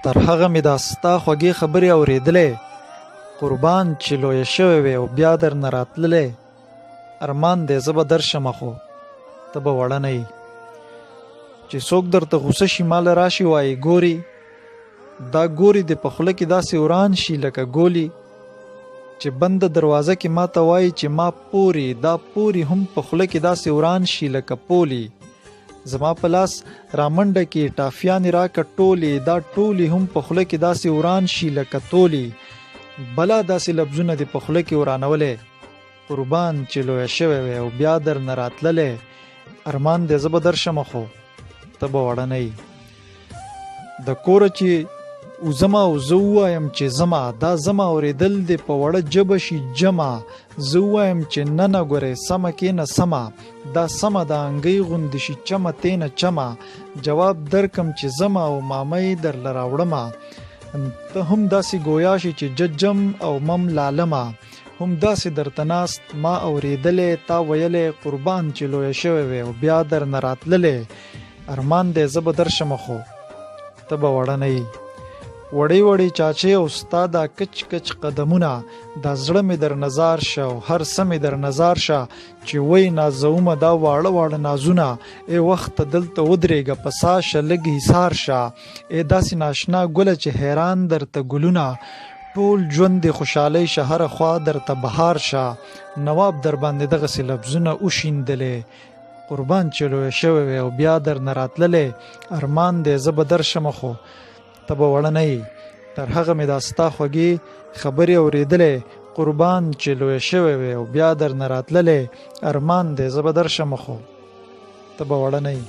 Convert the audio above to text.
تر هغه مې دا ستا خوږې خبرې اورېدلې، قربان چې لویه شوې وې او بیا درنه راتللې. ارمان دی زه به درشمه خو ته به وړه نه یې. چې څوک درته غوسه شي ماله راشي وایي ګوري، دا ګوري د په خوله کې داسې وران شي لکه ګولي. چې بنده دروازه کې ما ته وایي چې ما پوري، دا پوري هم په خوله کې داسې وران شي لکه پولی. زما په لاس رامنډه کې ټافیانې راکه ټولې، دا ټولې هم په خوله کې داسې وران شي لکه تولی. بلا داسې لفظونه دې په خوله کې ورانولې، قربان چې لویه شوې وې او بیا درنه راتللې. ارمان دې زه به درشمه خو ته به وړه نه یې. د کوره چې وزما او زه ووایم چې زما، دا زما اورېدل دې په وړه ژبه شي جمع. زه ووایم چې نه نه ګورې سمه کېنه سمه، دا سمه د انګۍ غوندې شي چمه تېنه چمه. جواب درکم چې زما او مامۍ درله راوړمه، ته هم داسې ګویا شي چې ججم او مم لالمه. هم داسې درته ناست ما اورېدلې، تا ویلې قربان چې لویه شوې وې او بیا درنه راتللې. ارمان دی زه به درشمه خو ته به وړه نه یې. وړې وړې چاچې او ستا دا کچ کچ قدمونه، دا زړه مې در نظار شه او هر څه مې در نظار شه. چې وای نازومه دا واړه واړه نازونه، ای وخت دلته ودرېږه په سا شه لږ حصار شه. ای داسې ناشنا ګله چې حیران درته ګلونه، ټول ژوند د خوشحالۍ شه هره خوا درته بهار شه. نواب در باندې دغسې لفظونه وشیندلې، قربان چې لویه شوې وې او بیا درنه راتللې. ارمان دی زه به درشمه خو ته به وړه نه یې. تر هغه مې دا ستا خوږې خبرې اورېدلې، قربان چې لویه شوې وې او بیا درنه راتللې. ارمان دی زه به درشمه خو ته به وړه نه یې.